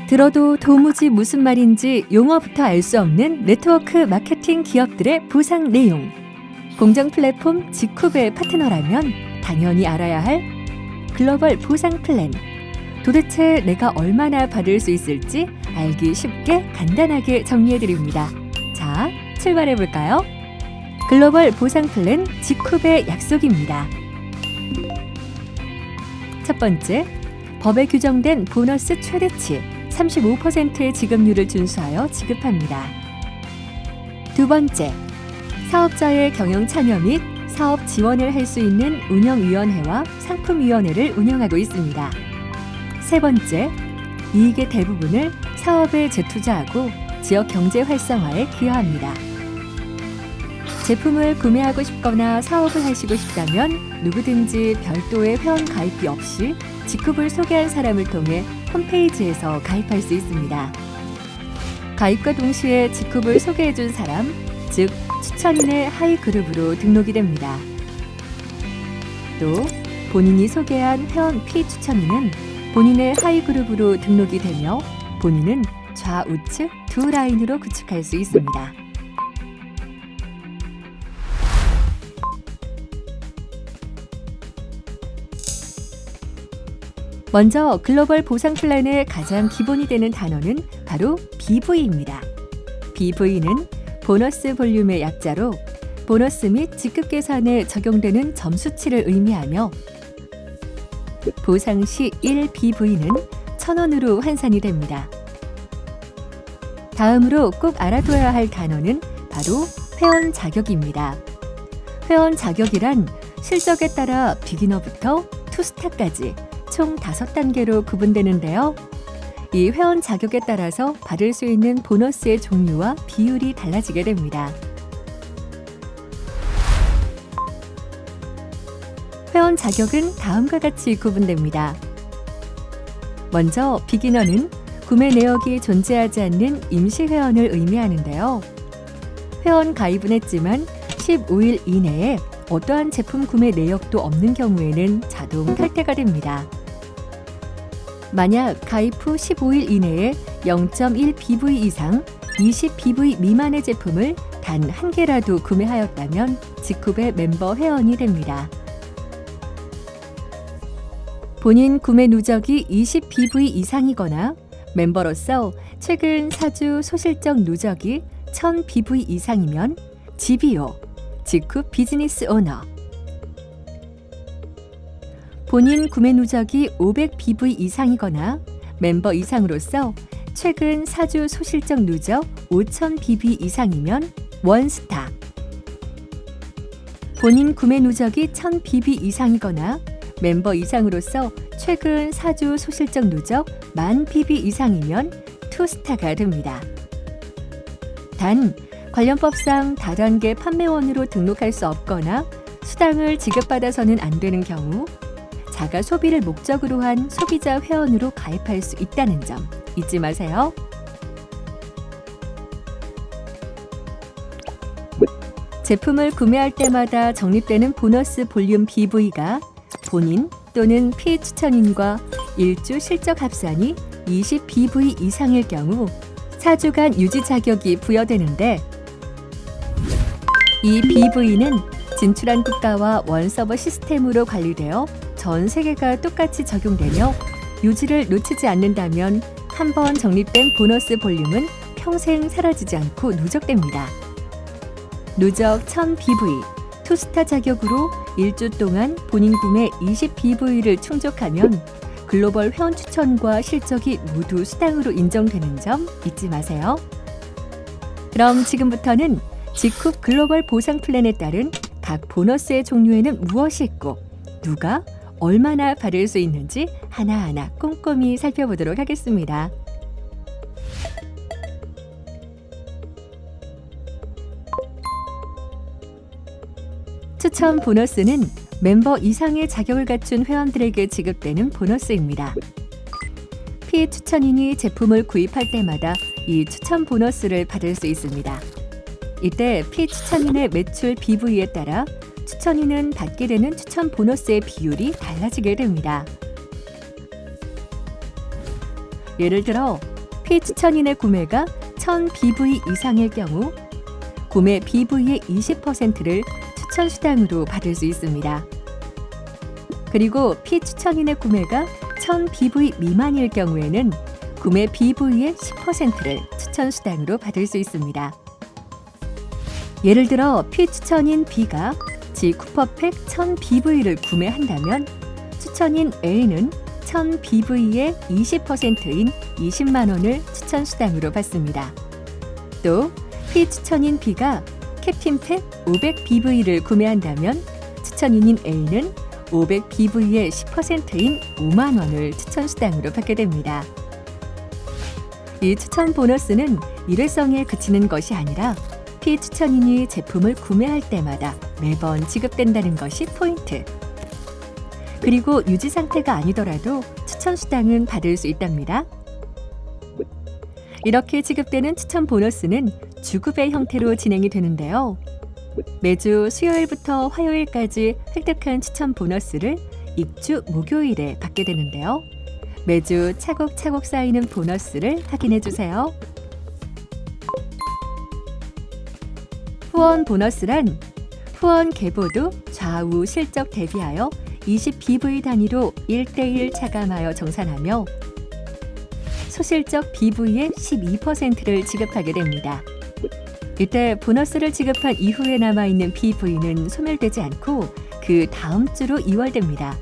들어도 도무지 무슨 말인지 용어부터 알 수 없는 네트워크 마케팅 기업들의 보상 내용. 공정 플랫폼 지쿱의 파트너라면 당연히 알아야 할 글로벌 보상 플랜. 도대체 내가 얼마나 받을 수 있을지 알기 쉽게 간단하게 정리해드립니다. 자, 출발해볼까요? 글로벌 보상 플랜 지쿱의 약속입니다. 첫 번째, 법에 규정된 보너스 최대치 35%의 지급률을 준수하여 지급합니다. 두 번째, 사업자의 경영 참여 및 사업 지원을 할 수 있는 운영위원회와 상품위원회를 운영하고 있습니다. 세 번째, 이익의 대부분을 사업에 재투자하고 지역 경제 활성화에 기여합니다. 제품을 구매하고 싶거나 사업을 하시고 싶다면 누구든지 별도의 회원 가입비 없이 지쿱을 소개한 사람을 통해 홈페이지에서 가입할 수 있습니다. 가입과 동시에 지쿱을 소개해준 사람, 즉 추천인의 하위 그룹으로 등록이 됩니다. 또 본인이 소개한 회원 피추천인은 본인의 하위 그룹으로 등록이 되며 본인은 좌우측 두 라인으로 구축할 수 있습니다. 먼저 글로벌 보상 플랜의 가장 기본이 되는 단어는 바로 BV입니다. BV는 보너스 볼륨의 약자로 보너스 및 지급 계산에 적용되는 점수치를 의미하며 보상 시 1BV는 1,000원으로 환산이 됩니다. 다음으로 꼭 알아둬야 할 단어는 바로 회원 자격입니다. 회원 자격이란 실적에 따라 비기너부터 투스타까지 총 5단계로 구분되는데요. 이 회원 자격에 따라서 받을 수 있는 보너스의 종류와 비율이 달라지게 됩니다. 회원 자격은 다음과 같이 구분됩니다. 먼저 비기너는 구매 내역이 존재하지 않는 임시 회원을 의미하는데요. 회원 가입은 했지만 15일 이내에 어떠한 제품 구매 내역도 없는 경우에는 자동 탈퇴가 됩니다. 만약 가입 후 15일 이내에 0.1BV 이상 20BV 미만의 제품을 단 한 개라도 구매하였다면 지쿱의 멤버 회원이 됩니다. 본인 구매 누적이 20BV 이상이거나 멤버로서 최근 4주 소실적 누적이 1000BV 이상이면 GBO, 지쿱 비즈니스 오너. 본인 구매 누적이 500BV 이상이거나 멤버 이상으로서 최근 4주 소실적 누적 5000BV 이상이면 원스타. 본인 구매 누적이 1000BV 이상이거나 멤버 이상으로서 최근 4주 소실적 누적 10,000BV 이상이면 투스타가 됩니다. 단, 관련법상 다단계 판매원으로 등록할 수 없거나 수당을 지급받아서는 안 되는 경우 자가 소비를 목적으로 한 소비자 회원으로 가입할 수 있다는 점 잊지 마세요. 제품을 구매할 때마다 적립되는 보너스 볼륨 BV가 본인 또는 피추천인과 1주 실적 합산이 20BV 이상일 경우 4주간 유지 자격이 부여되는데 이 BV는 진출한 국가와 원서버 시스템으로 관리되어 전 세계가 똑같이 적용되며 유지를 놓치지 않는다면 한 번 적립된 보너스 볼륨은 평생 사라지지 않고 누적됩니다. 누적 1000BV, 투스타 자격으로 1주 동안 본인 구매 20BV를 충족하면 글로벌 회원 추천과 실적이 모두 수당으로 인정되는 점 잊지 마세요. 그럼 지금부터는 지쿱 글로벌 보상 플랜에 따른 각 보너스의 종류에는 무엇이 있고 누가 얼마나 받을 수 있는지 하나하나 꼼꼼히 살펴보도록 하겠습니다. 추천 보너스는 멤버 이상의 자격을 갖춘 회원들에게 지급되는 보너스입니다. 피추천인이 제품을 구입할 때마다 이 추천 보너스를 받을 수 있습니다. 이때 피추천인의 매출 BV에 따라 추천인은 받게 되는 추천 보너스의 비율이 달라지게 됩니다. 예를 들어 피추천인의 구매가 1000BV 이상일 경우 구매 BV의 20%를 추천 수당으로 받을 수 있습니다. 그리고 피추천인의 구매가 1000BV 미만일 경우에는 구매 BV의 10%를 추천 수당으로 받을 수 있습니다. 예를 들어 피추천인 B가 G쿠퍼팩 1000BV를 구매한다면 추천인 A는 1000BV의 20%인 20만 원을 추천 수당으로 받습니다. 또 피추천인 B가 캡틴팩 500BV를 구매한다면 추천인인 A는 500BV의 10%인 5만 원을 추천 수당으로 받게 됩니다. 이 추천 보너스는 일회성에 그치는 것이 아니라 피추천인이 제품을 구매할 때마다 매번 지급된다는 것이 포인트. 그리고 유지 상태가 아니더라도 추천 수당은 받을 수 있답니다. 이렇게 지급되는 추천 보너스는 주급의 형태로 진행이 되는데요. 매주 수요일부터 화요일까지 획득한 추천 보너스를 입주 목요일에 받게 되는데요. 매주 차곡차곡 쌓이는 보너스를 확인해 주세요. 후원 보너스란 후원 계보도 좌우 실적 대비하여 20BV 단위로 1:1 차감하여 정산하며 소실적 BV의 12%를 지급하게 됩니다. 이때 보너스를 지급한 이후에 남아있는 BV는 소멸되지 않고 그 다음 주로 이월됩니다.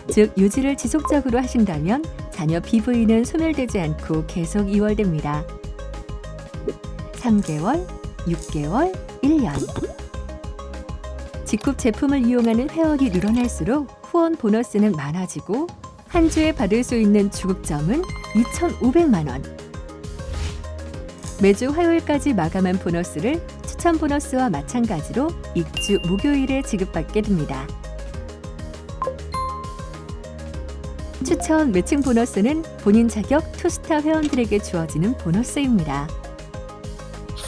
즉 유지를 지속적으로 하신다면 잔여 BV는 소멸되지 않고 계속 이월됩니다. 3개월, 6개월, 1년. 직급 제품을 이용하는 회원이 늘어날수록 후원 보너스는 많아지고 한 주에 받을 수 있는 주급점은 2,500만 원. 매주 화요일까지 마감한 보너스를 추천 보너스와 마찬가지로 입주 목요일에 지급받게 됩니다. 추천 매칭 보너스는 본인 자격 투스타 회원들에게 주어지는 보너스입니다.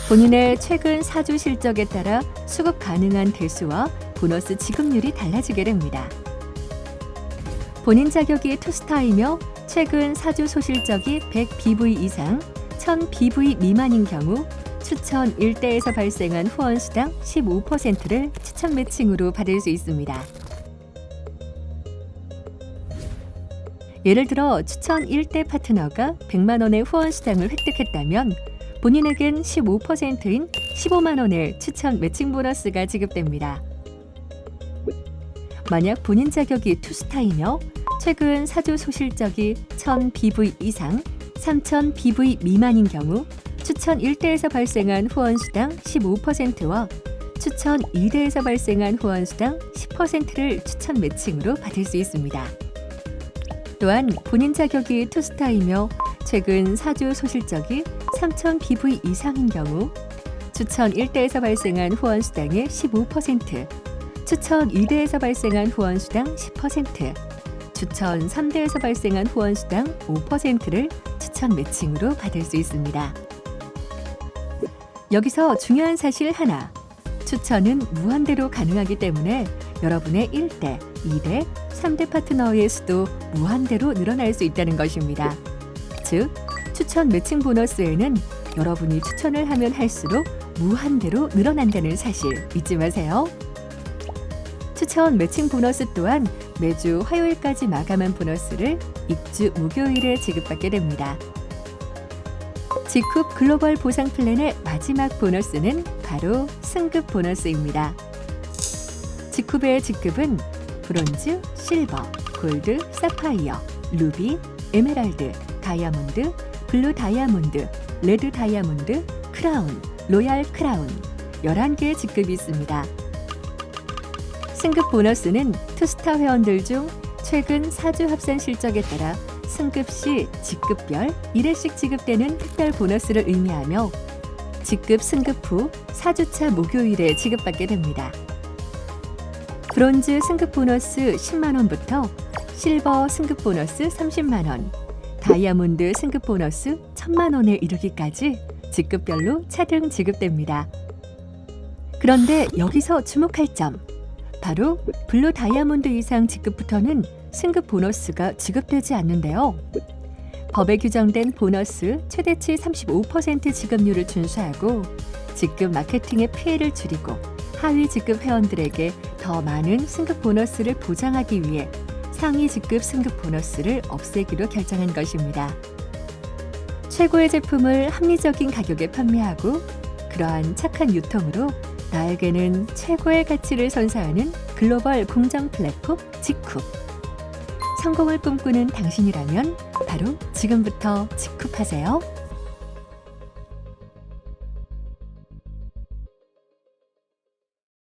본인의 최근 4주 실적에 따라 수급 가능한 대수와 보너스 지급률이 달라지게 됩니다. 본인 자격이 투스타이며 최근 4주 소실적이 100BV 이상, 1000BV 미만인 경우 추천 1대에서 발생한 후원수당 15%를 추천 매칭으로 받을 수 있습니다. 예를 들어 추천 1대 파트너가 100만 원의 후원수당을 획득했다면 본인에겐 15%인 15만 원의 추천 매칭 보너스가 지급됩니다. 만약 본인 자격이 투스타이며 최근 4주 소실적이 1000BV 이상, 3000BV 미만인 경우 추천 1대에서 발생한 후원수당 15%와 추천 2대에서 발생한 후원수당 10%를 추천 매칭으로 받을 수 있습니다. 또한 본인 자격이 투스타이며 최근 4주 소실적이 3000BV 이상인 경우 추천 1대에서 발생한 후원수당의 15%, 추천 2대에서 발생한 후원수당 10%, 추천 3대에서 발생한 후원수당 5%를 추천 매칭으로 받을 수 있습니다. 여기서 중요한 사실 하나, 추천은 무한대로 가능하기 때문에 여러분의 1대, 2대, 3대 파트너의 수도 무한대로 늘어날 수 있다는 것입니다. 즉, 추천 매칭 보너스에는 여러분이 추천을 하면 할수록 무한대로 늘어난다는 사실 잊지 마세요. 추천 매칭 보너스 또한 매주 화요일까지 마감한 보너스를 입주 목요일에 지급받게 됩니다. G쿱 글로벌 보상 플랜의 마지막 보너스는 바로 승급 보너스입니다. G쿱의 직급은 브론즈, 실버, 골드, 사파이어, 루비, 에메랄드, 다이아몬드, 블루 다이아몬드, 레드 다이아몬드, 크라운, 로얄 크라운 11개의 직급이 있습니다. 승급 보너스는 투스타 회원들 중 최근 4주 합산 실적에 따라 승급 시 직급별 1회씩 지급되는 특별 보너스를 의미하며 직급 승급 후 4주차 목요일에 지급받게 됩니다. 브론즈 승급 보너스 10만 원부터 실버 승급 보너스 30만 원, 다이아몬드 승급 보너스 1,000만 원에 이르기까지 직급별로 차등 지급됩니다. 그런데 여기서 주목할 점, 바로 블루 다이아몬드 이상 직급부터는 승급 보너스가 지급되지 않는데요. 법에 규정된 보너스 최대치 35% 지급률을 준수하고 직급 마케팅의 피해를 줄이고 하위 직급 회원들에게 더 많은 승급 보너스를 보장하기 위해 상위 직급 승급 보너스를 없애기로 결정한 것입니다. 최고의 제품을 합리적인 가격에 판매하고 그러한 착한 유통으로 나에게는 최고의 가치를 선사하는 글로벌 공정 플랫폼 직쿱. 성공을 꿈꾸는 당신이라면 바로 지금부터 직쿱하세요.